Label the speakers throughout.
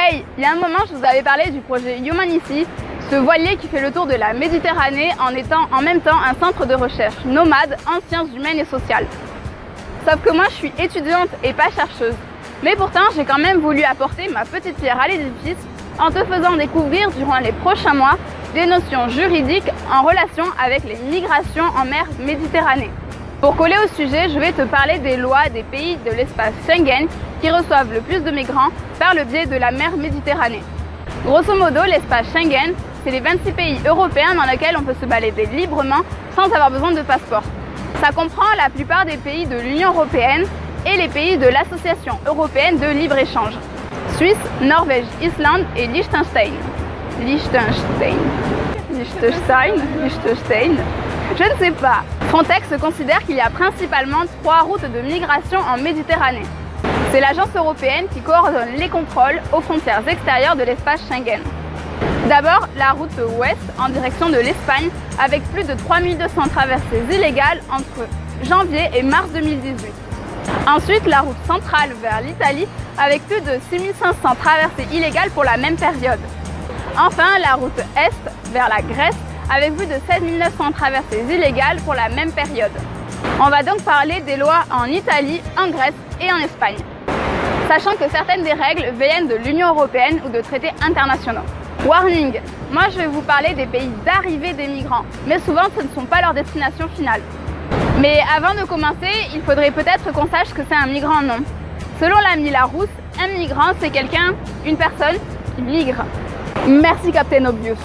Speaker 1: Hey, il y a un moment, je vous avais parlé du projet Humanicy, ce voilier qui fait le tour de la Méditerranée en étant en même temps un centre de recherche nomade en sciences humaines et sociales. Sauf que moi, je suis étudiante et pas chercheuse. Mais pourtant, j'ai quand même voulu apporter ma petite pierre à l'édifice en te faisant découvrir durant les prochains mois des notions juridiques en relation avec les migrations en mer Méditerranée. Pour coller au sujet, je vais te parler des lois des pays de l'espace Schengen qui reçoivent le plus de migrants par le biais de la mer Méditerranée. Grosso modo, l'espace Schengen, c'est les 26 pays européens dans lesquels on peut se balader librement sans avoir besoin de passeport. Ça comprend la plupart des pays de l'Union européenne et les pays de l'Association européenne de libre-échange. Suisse, Norvège, Islande et Liechtenstein. Je ne sais pas. Frontex considère qu'il y a principalement 3 routes de migration en Méditerranée. C'est l'agence européenne qui coordonne les contrôles aux frontières extérieures de l'espace Schengen. D'abord, la route ouest en direction de l'Espagne avec plus de 3200 traversées illégales entre janvier et mars 2018. Ensuite, la route centrale vers l'Italie avec plus de 6500 traversées illégales pour la même période. Enfin, la route est vers la Grèce avec plus de 7900 traversées illégales pour la même période. On va donc parler des lois en Italie, en Grèce et en Espagne, sachant que certaines des règles viennent de l'Union européenne ou de traités internationaux. Warning, moi je vais vous parler des pays d'arrivée des migrants, mais souvent ce ne sont pas leur destination finale. Mais avant de commencer, il faudrait peut-être qu'on sache que c'est un migrant, non. Selon l'ami Larousse, un migrant c'est quelqu'un, une personne qui migre. Merci Captain Obvious.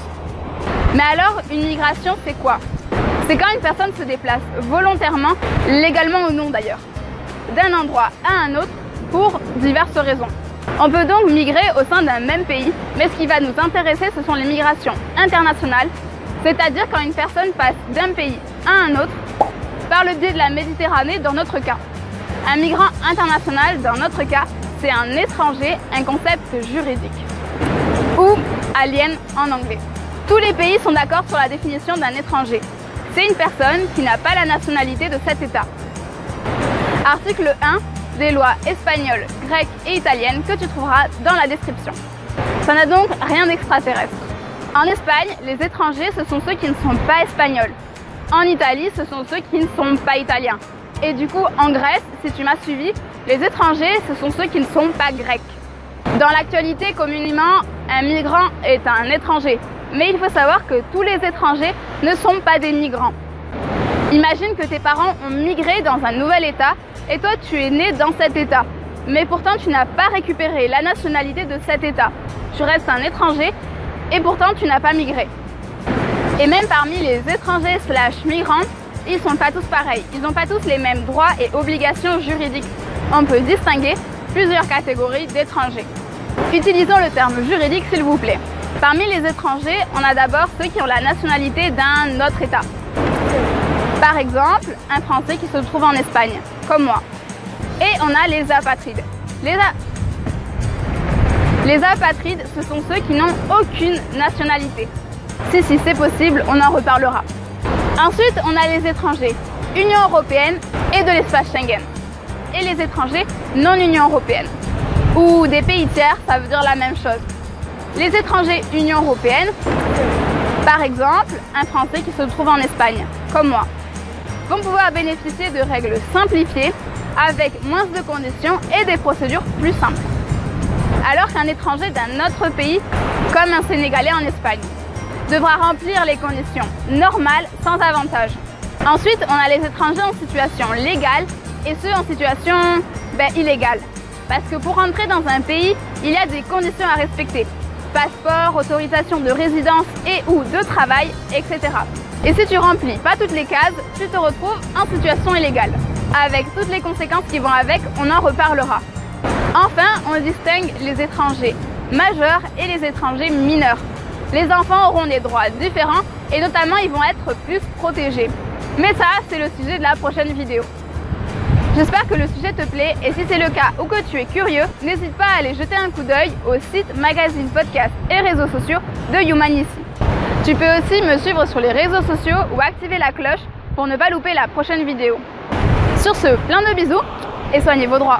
Speaker 1: Mais alors, une migration c'est quoi? C'est quand une personne se déplace volontairement, légalement ou non d'ailleurs, d'un endroit à un autre pour diverses raisons. On peut donc migrer au sein d'un même pays, mais ce qui va nous intéresser, ce sont les migrations internationales, c'est-à-dire quand une personne passe d'un pays à un autre par le biais de la Méditerranée dans notre cas. Un migrant international, dans notre cas, c'est un étranger, un concept juridique, ou alien en anglais. Tous les pays sont d'accord sur la définition d'un étranger. C'est une personne qui n'a pas la nationalité de cet État. Article 1 des lois espagnoles, grecques et italiennes que tu trouveras dans la description. Ça n'a donc rien d'extraterrestre. En Espagne, les étrangers, ce sont ceux qui ne sont pas espagnols. En Italie, ce sont ceux qui ne sont pas italiens. Et du coup, en Grèce, si tu m'as suivi, les étrangers, ce sont ceux qui ne sont pas grecs. Dans l'actualité, communément, un migrant est un étranger. Mais il faut savoir que tous les étrangers ne sont pas des migrants. Imagine que tes parents ont migré dans un nouvel État et toi tu es né dans cet État. Mais pourtant tu n'as pas récupéré la nationalité de cet État. Tu restes un étranger et pourtant tu n'as pas migré. Et même parmi les étrangers / migrants, ils ne sont pas tous pareils. Ils n'ont pas tous les mêmes droits et obligations juridiques. On peut distinguer plusieurs catégories d'étrangers. Utilisons le terme juridique s'il vous plaît. Parmi les étrangers, on a d'abord ceux qui ont la nationalité d'un autre État. Par exemple, un Français qui se trouve en Espagne, comme moi. Et on a les apatrides. Les apatrides, ce sont ceux qui n'ont aucune nationalité. Si c'est possible, on en reparlera. Ensuite, on a les étrangers, Union européenne et de l'espace Schengen. Et les étrangers non Union européenne. Ou des pays tiers, ça veut dire la même chose. Les étrangers Union européenne, par exemple, un Français qui se trouve en Espagne, comme moi, vont pouvoir bénéficier de règles simplifiées avec moins de conditions et des procédures plus simples. Alors qu'un étranger d'un autre pays, comme un Sénégalais en Espagne, devra remplir les conditions normales sans avantage. Ensuite, on a les étrangers en situation légale et ceux en situation illégale. Parce que pour rentrer dans un pays, il y a des conditions à respecter. Passeport, autorisation de résidence et ou de travail, etc. Et si tu remplis pas toutes les cases, tu te retrouves en situation illégale. Avec toutes les conséquences qui vont avec, on en reparlera. Enfin, on distingue les étrangers majeurs et les étrangers mineurs. Les enfants auront des droits différents et notamment ils vont être plus protégés. Mais ça, c'est le sujet de la prochaine vidéo. J'espère que le sujet te plaît et si c'est le cas ou que tu es curieux, n'hésite pas à aller jeter un coup d'œil au site, magazine, podcast et réseaux sociaux de Humanicy. Tu peux aussi me suivre sur les réseaux sociaux ou activer la cloche pour ne pas louper la prochaine vidéo. Sur ce, plein de bisous et soignez vos droits.